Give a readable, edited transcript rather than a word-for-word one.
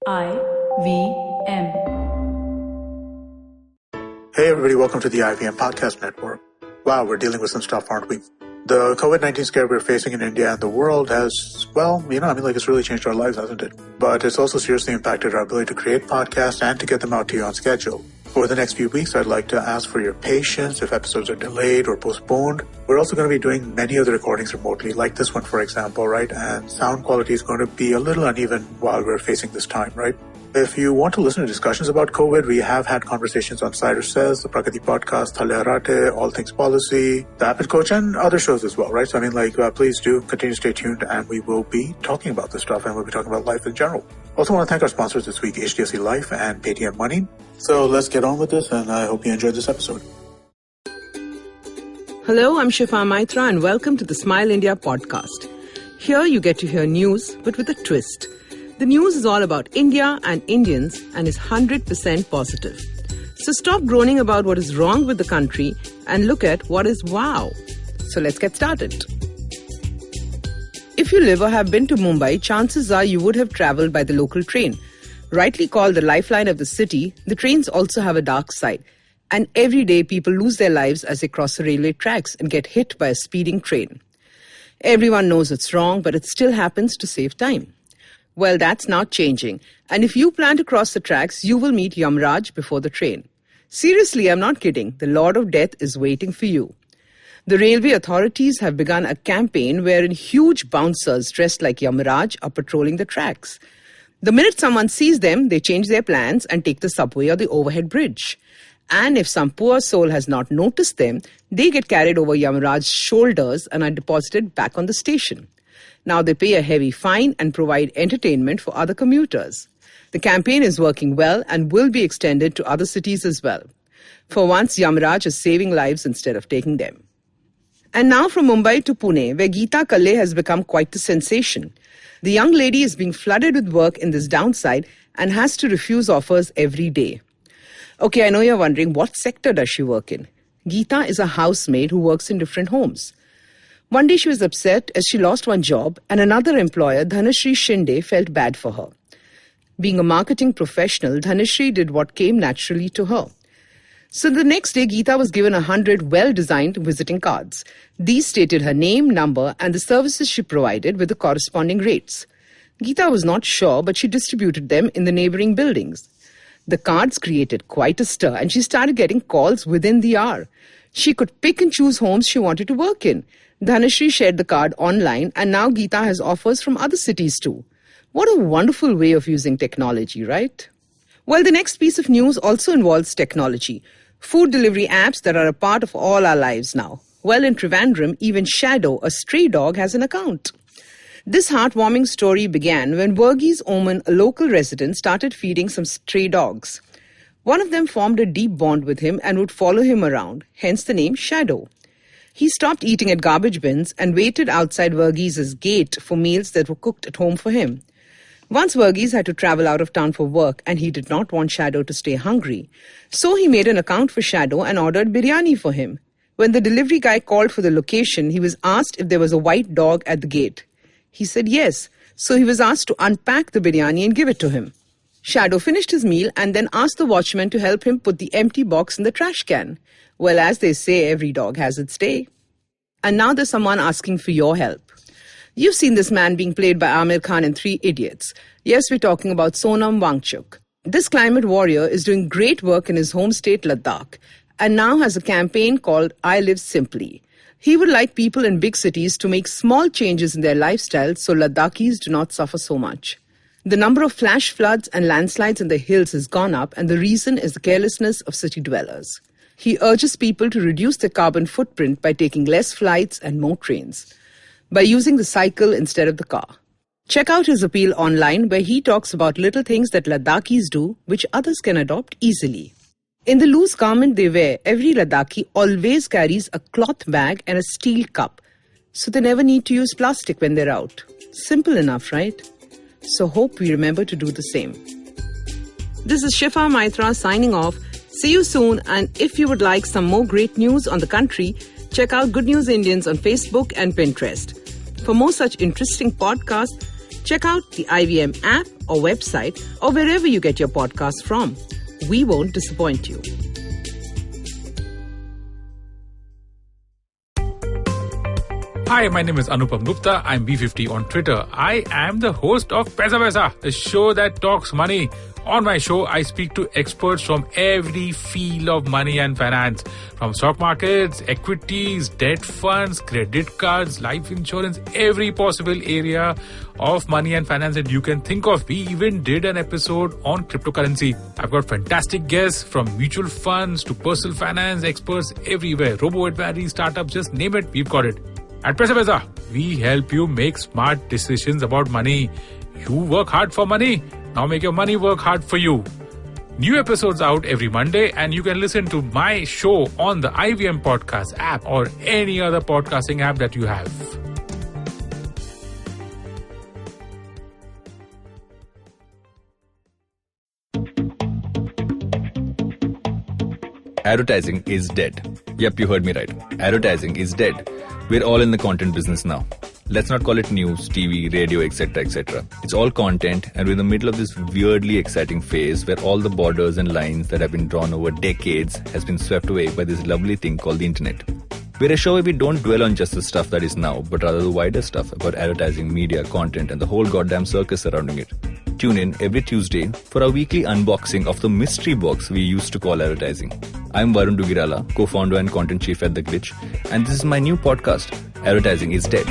IVM. Hey everybody, welcome to the IVM Podcast Network. Wow, we're dealing with some stuff, aren't we? The COVID-19 scare we're facing in India and the world has, it's really changed our lives, hasn't it? But it's also seriously impacted our ability to create podcasts and to get them out to you on schedule. Over the next few weeks, I'd like to ask for your patience if episodes are delayed or postponed. We're also going to be doing many of the recordings remotely, like this one, for example, right? And sound quality is going to be a little uneven while we're facing this time, right? If you want to listen to discussions about COVID, we have had conversations on Cider Says, the Prakati Podcast, Thale Harate, All Things Policy, the Rapid Coach, and other shows as well, right? So, please do continue to stay tuned, and we will be talking about this stuff, and we'll be talking about life in general. Also want to thank our sponsors this week, HDFC Life and Paytm Money. So let's get on with this, and I hope you enjoyed this episode. Hello, I'm Shifa Maitra, and welcome to the Smile India podcast. Here you get to hear news, but with a twist. The news is all about India and Indians and is 100% positive. So stop groaning about what is wrong with the country and look at what is wow. So let's get started. If you live or have been to Mumbai, chances are you would have travelled by the local train. Rightly called the lifeline of the city, the trains also have a dark side. And every day people lose their lives as they cross the railway tracks and get hit by a speeding train. Everyone knows it's wrong, but it still happens to save time. Well, that's not changing. And if you plan to cross the tracks, you will meet Yamraj before the train. Seriously, I'm not kidding. The Lord of Death is waiting for you. The railway authorities have begun a campaign wherein huge bouncers dressed like Yamraj are patrolling the tracks. The minute someone sees them, they change their plans and take the subway or the overhead bridge. And if some poor soul has not noticed them, they get carried over Yamraj's shoulders and are deposited back on the station. Now they pay a heavy fine and provide entertainment for other commuters. The campaign is working well and will be extended to other cities as well. For once, Yamraj is saving lives instead of taking them. And now from Mumbai to Pune, where Geeta Kalle has become quite the sensation. The young lady is being flooded with work in this downside and has to refuse offers every day. Okay, I know you're wondering, what sector does she work in? Geeta is a housemaid who works in different homes. One day she was upset as she lost one job and another employer, Dhanashree Shinde, felt bad for her. Being a marketing professional, Dhanashree did what came naturally to her. So the next day, Geeta was given 100 well-designed visiting cards. These stated her name, number, and the services she provided with the corresponding rates. Geeta was not sure, but she distributed them in the neighbouring buildings. The cards created quite a stir, and she started getting calls within the hour. She could pick and choose homes she wanted to work in. Dhanashree shared the card online, and now Geeta has offers from other cities too. What a wonderful way of using technology, right? Well, the next piece of news also involves technology. Food delivery apps that are a part of all our lives now. Well, in Trivandrum, even Shadow, a stray dog, has an account. This heartwarming story began when Verghese Oman, a local resident, started feeding some stray dogs. One of them formed a deep bond with him and would follow him around, hence the name Shadow. He stopped eating at garbage bins and waited outside Verghese's gate for meals that were cooked at home for him. Once Verghese had to travel out of town for work and he did not want Shadow to stay hungry. So he made an account for Shadow and ordered biryani for him. When the delivery guy called for the location, he was asked if there was a white dog at the gate. He said yes, so he was asked to unpack the biryani and give it to him. Shadow finished his meal and then asked the watchman to help him put the empty box in the trash can. Well, as they say, every dog has its day. And now there's someone asking for your help. You've seen this man being played by Amir Khan in 3 Idiots. Yes, we're talking about Sonam Wangchuk. This climate warrior is doing great work in his home state Ladakh and now has a campaign called I Live Simply. He would like people in big cities to make small changes in their lifestyle so Ladakhis do not suffer so much. The number of flash floods and landslides in the hills has gone up, and the reason is the carelessness of city dwellers. He urges people to reduce their carbon footprint by taking less flights and more trains, by using the cycle instead of the car. Check out his appeal online where he talks about little things that Ladakhis do which others can adopt easily. In the loose garment they wear, every Ladakhi always carries a cloth bag and a steel cup, so they never need to use plastic when they're out. Simple enough, right? So hope we remember to do the same. This is Shifa Maitra signing off. See you soon, and if you would like some more great news on the country, check out Good News Indians on Facebook and Pinterest. For more such interesting podcasts, check out the IVM app or website or wherever you get your podcasts from. We won't disappoint you. Hi, my name is Anupam Gupta. I'm B50 on Twitter. I am the host of Paisa Vaisa, a show that talks money. On my show, I speak to experts from every field of money and finance, from stock markets, equities, debt funds, credit cards, life insurance, every possible area of money and finance that you can think of. We even did an episode on cryptocurrency. I've got fantastic guests from mutual funds to personal finance experts everywhere. Robo-advisory, startups, just name it, we've got it. At Paisa Vaisa, we help you make smart decisions about money. You work hard for money. Now make your money work hard for you. New episodes out every Monday, and you can listen to my show on the IVM Podcast app or any other podcasting app that you have. Advertising is dead. Yep, you heard me right. Advertising is dead. We're all in the content business now. Let's not call it news, TV, radio, etc., etc. It's all content, and we're in the middle of this weirdly exciting phase where all the borders and lines that have been drawn over decades has been swept away by this lovely thing called the internet. We're a show where we don't dwell on just the stuff that is now, but rather the wider stuff about advertising, media, content, and the whole goddamn circus surrounding it. Tune in every Tuesday for our weekly unboxing of the mystery box we used to call advertising. I'm Varun Dugirala, co-founder and content chief at The Glitch, and this is my new podcast, Advertising is Dead.